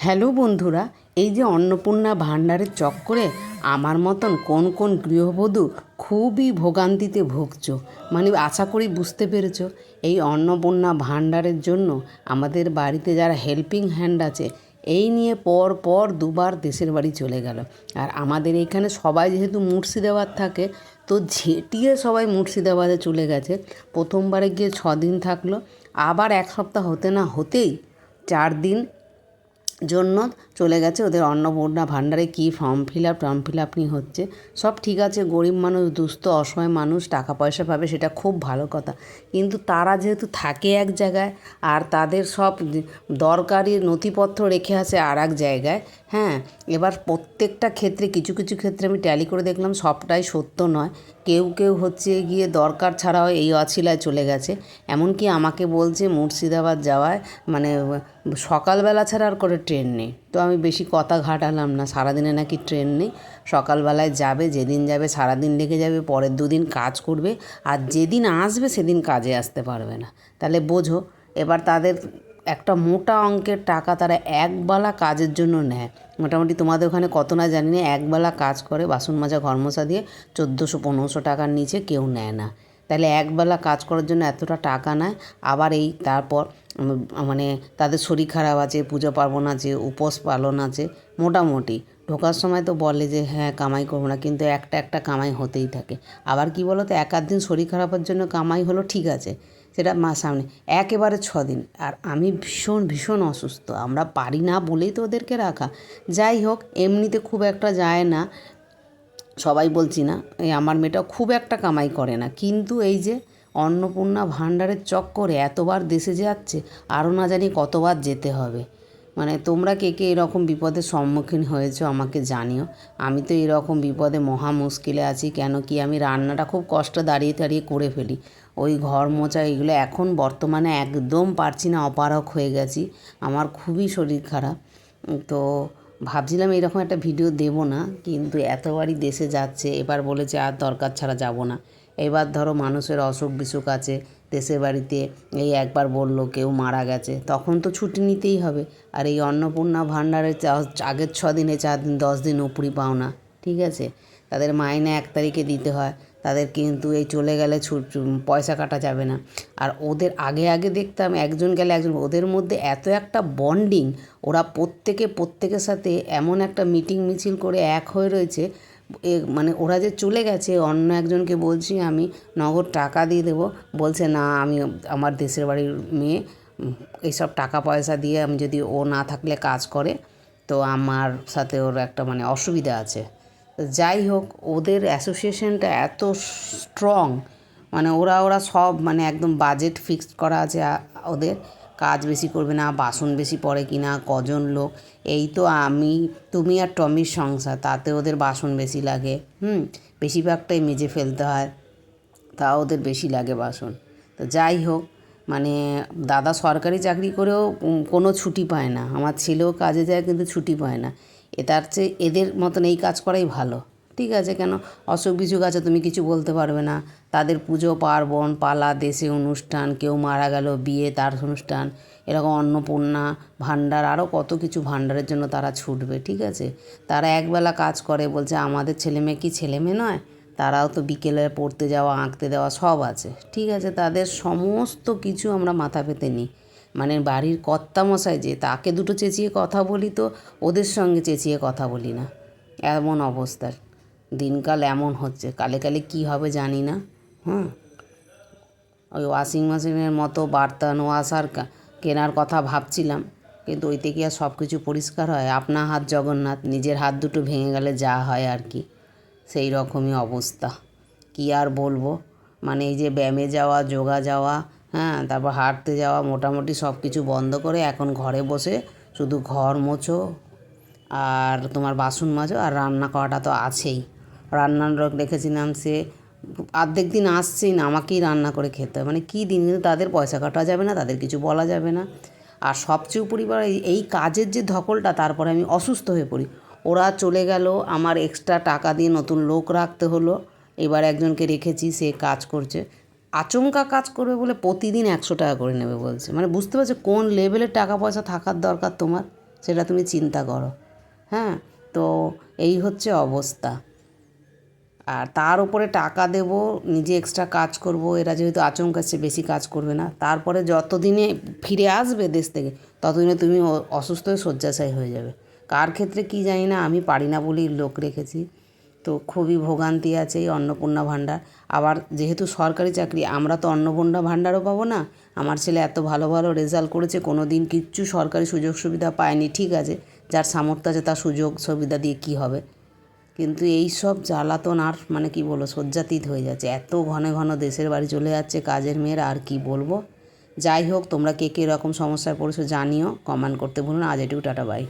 Hello বন্ধুরা, এই যে অন্নপূর্ণা ভাণ্ডারের চক্করে আমার মতন কোন কোন গৃহবধূ খুবই ভোগান্তিতে ভুগছো, মানে আশা করি বুঝতে পেরেছো। এই অন্নপূর্ণা ভাণ্ডারের জন্য আমাদের বাড়িতে যারা হেল্পিং হ্যান্ড আছে, এই নিয়ে পর পর দুবার দেশের বাড়ি চলে গেল। আর আমাদের এইখানে সবাই যেহেতু মুর্শিদাবাদ থাকে, তো ঝেঁটিয়ে সবাই মুর্শিদাবাদে চলে গেছে। প্রথমবারে গিয়ে 6 দিন থাকলো, আবার এক সপ্তাহ হতে না হতেই 4 দিন জন্য চলে গেছে ওদের অন্নপূর্ণা ভাণ্ডারে। কি ফর্ম ফিল আপ নিয়ে হচ্ছে, সব ঠিক আছে। গরিব মানুষ, দুস্থ অসহায় মানুষ টাকা পয়সা পাবে, সেটা খুব ভালো কথা। কিন্তু তারা যেহেতু থাকে এক জায়গায়, আর তাদের সব দরকারি নথিপত্র রেখে আসে আর এক জায়গায়। হ্যাঁ, এবার প্রত্যেকটা ক্ষেত্রে কিছু কিছু ক্ষেত্রে আমি ট্যালি করে দেখলাম সবটাই সত্য নয়। কেউ কেউ হচ্ছে গিয়ে দরকার ছাড়াও এই অছিলায় চলে গেছে। এমনকি আমাকে বলছে মুর্শিদাবাদ যাওয়ায় মানে সকালবেলা ছাড়া আর করে ট্রেন নেই। তো আমি বেশি কথা ঘাটালাম না, সারাদিনে নাকি ট্রেন নেই। সকালবেলায় যাবে, যেদিন যাবে সারাদিন লেগে যাবে, পরের দুদিন কাজ করবে, আর যেদিন আসবে সেদিন কাজে আসতে পারবে না। তাহলে বোঝো, এবার তাদের একটা মোটা অঙ্কের টাকা তারা একবেলা কাজের জন্য নেয়। মোটামুটি তোমাদের ওখানে কত না জানি না, একবেলা কাজ করে বাসন মাজা ঘর মোছা দিয়ে 1400-1500 টাকার নিচে কেউ নেয় না। তাহলে একবেলা কাজ করার জন্য এতটা টাকা নেয়। আবার এই তারপর মানে তাদের শরীর খারাপ আছে, পুজো পার্বণ আছে, উপোস পালন আছে। মোটামুটি ঢোকার সময় তো বলে যে হ্যাঁ কামাই করবো না, কিন্তু একটা একটা কামাই হতেই থাকে। আবার কি বলো তো, এক আধ দিন শরীর খারাপের জন্য কামাই হলো, ঠিক আছে, সেটা সামনে। একেবারে 6 দিন, আর আমি ভীষণ ভীষণ অসুস্থ, আমরা পারি না বলেই তো ওদেরকে রাখা। যাই হোক, এমনিতে খুব একটা যায় না, সবাই বলছি না, এই আমার মেয়েটাও খুব একটা কামাই করে না, কিন্তু এই যে অন্নপূর্ণা ভাণ্ডারের চক্করে এতবার দেশে যাচ্ছে, আরও না জানি কতবার যেতে হবে। মানে তোমরা কে কে এরকম বিপদের সম্মুখীন হয়েছো আমাকে জানিও। আমি তো এরকম বিপদে মহা মুশকিলে আছি। কেন কি, আমি রান্নাটা খুব কষ্ট দাঁড়িয়ে দাঁড়িয়ে করে ফেলি। ওই ঘর মোছা এগুলো এখন বর্তমানে একদম পারছি না, অপারক হয়ে গেছি, আমার খুবই শরীর খারাপ। তো ভাবছিলাম এরকম একটা ভিডিও দেব না, কিন্তু এতবারই দেশে যাচ্ছে, এবার বলেছে আর দরকার ছাড়া যাব না। এবার ধরো মানুষের অসুখ বিসুখ আছে, দেশের বাড়িতে এই একবার বললো কেউ মারা গেছে, তখন তো ছুটি নিতেই হবে। আর এই অন্নপূর্ণা ভাণ্ডারের আগের 6 দিনে 4 দিন 10 দিন উপরি পাও না, ঠিক আছে। তাদের মাইনে 1 তারিখে দিতে হয়, তাদের কিন্তু এই চলে গেলে পয়সা কাটা যাবে না। আর ওদের আগে আগে দেখতাম একজন গেলে একজন, ওদের মধ্যে এত একটা বন্ডিং, ওরা প্রত্যেকের সাথে এমন একটা মিটিং মিছিল করে এক হয়ে রয়েছে। মানে ওরা যে চলে গেছে, অন্য একজনকে বলছি আমি নগদ টাকা দিয়ে দেবো, বলছে না আমি আমার দেশের বাড়ির মেয়ে, এইসব টাকা পয়সা দিয়ে আমি যদি ও না থাকলে কাজ করে, তো আমার সাথে ওর একটা মানে অসুবিধা আছে। যাই হোক, ওদের অ্যাসোসিয়েশনটা এত স্ট্রং, মানে ওরা সব মানে একদম বাজেট ফিক্সড করা আছে ওদের। কাজ বেশি করবে না, বাসন বেশি পড়ে কি না, কজন লোক, এই তো আমি তুমি আর টমির সংসার, তাতে ওদের বাসন বেশি লাগে। বেশিরভাগটাই মেজে ফেলতে হয়, তা ওদের বেশি লাগে বাসন। তো যাই হোক, মানে দাদা সরকারি চাকরি করেও কোনো ছুটি পায় না, আমার ছেলেও কাজে যায় কিন্তু ছুটি পায় না। তার চেয়ে এদের মতন এই কাজ করাই ভালো, ঠিক আছে। কেন, অসুখ বিসুখ আছে তুমি কিছু বলতে পারবে না, তাদের পুজো পার্বণ পালা, দেশে অনুষ্ঠান, কেউ মারা গেল, বিয়ে তার অনুষ্ঠান, এরকম অন্নপূর্ণা ভাণ্ডার, আরও কত কিছু ভাণ্ডারের জন্য তারা ছুটবে, ঠিক আছে। তারা একবেলা কাজ করে, বলছে আমাদের ছেলে মেয়ে কি ছেলে মেয়ে নয়, তারাও তো বিকেলে পড়তে যাওয়া, আঁকতে দেওয়া সব আছে, ঠিক আছে। তাদের সমস্ত কিছু আমরা মাথা পেতে নিই। মানে বাড়ির কর্তামশাই যে, তাকে দুটো চেঁচিয়ে কথা বলি, তো ওদের সঙ্গে চেঁচিয়ে কথা বলি না, এমন অবস্থার দিনকাল এমন হচ্ছে। কালে কালে কী হবে জানি না। ওই ওয়াশিং মেশিনের মতো বার্তান ওয়াশার কেনার কথা ভাবছিলাম, কিন্তু ওইতে কি আর সব কিছু পরিষ্কার হয়? আপনা হাত জগন্নাথ, নিজের হাত দুটো ভেঙে গেলে যা হয় আর কি, সেই রকমই অবস্থা। কি আর বলবো, মানে এই যে ব্যায়ামে যাওয়া, যোগা যাওয়া, তারপর হাঁটতে যাওয়া, মোটামুটি সব কিছু বন্ধ করে এখন ঘরে বসে শুধু ঘর মোছো আর তোমার বাসন মাজো, আর রান্না করাটা তো আছেই। রান্নার লোক রেখেছিলাম, সে অর্ধেক দিন আসছেই না, আমাকেই রান্না করে খেতে হয়। মানে কী দিন, কিন্তু তাদের পয়সা কাটা যাবে না, তাদের কিছু বলা যাবে না। আর সবচেয়ে পরিবার এই কাজের যে ধকলটা, তারপরে আমি অসুস্থ হয়ে পড়ি। ওরা চলে গেল, আমার এক্সট্রা টাকা দিয়ে নতুন লোক রাখতে হলো। এবার একজনকে রেখেছি, সে কাজ করছে, আচমকা কাজ করবে বলে প্রতিদিন 100 টাকা করে নেবে বলছে। মানে বুঝতে পারছো কোন লেভেলের টাকা পয়সা থাকার দরকার তোমার। সেটা তুমি চিন্তা করো। হ্যাঁ, তো এই হচ্ছে অবস্থা। আর তার উপরে টাকা দেব, নিজে এক্সট্রা কাজ করব, এরা যেহেতু আচমকা সে বেশি কাজ করবে না, তারপরে যতদিনে ফিরে আসবে দেশ থেকে ততদিনে তুমি অসুস্থ হয়ে শয্যাশায়ী হয়ে যাবে। কার ক্ষেত্রে কী জানি না, আমি পারি না বলেই লোক রেখেছি। তো খুবই ভোগান্তি আছে এই অন্নপূর্ণা ভাণ্ডার। আবার যেহেতু সরকারি চাকরি, আমরা তো অন্নপূর্ণা ভাণ্ডারও পাবো না। আমার ছেলে এত ভালো ভালো রেজাল্ট করেছে, কোনো দিন কিচ্ছু সরকারি সুযোগ সুবিধা পায়নি। ঠিক আছে, যার সামর্থ্য আছে তার সুযোগ সুবিধা দিয়ে কী হবে, কিন্তু এই সব জ্বালাতন আর মানে কি বলবো, শয্যাতীত হয়ে যাচ্ছে। এত ঘন ঘন দেশের বাড়ি চলে যাচ্ছে কাজের মেয়েরা, আর কি বলবো। যাই হোক, তোমরা কে কে এরকম সমস্যায় পড়েছো জানিও, কমেন্ট করতে ভুলো না। আজ এটুকু, টাটা, বাই।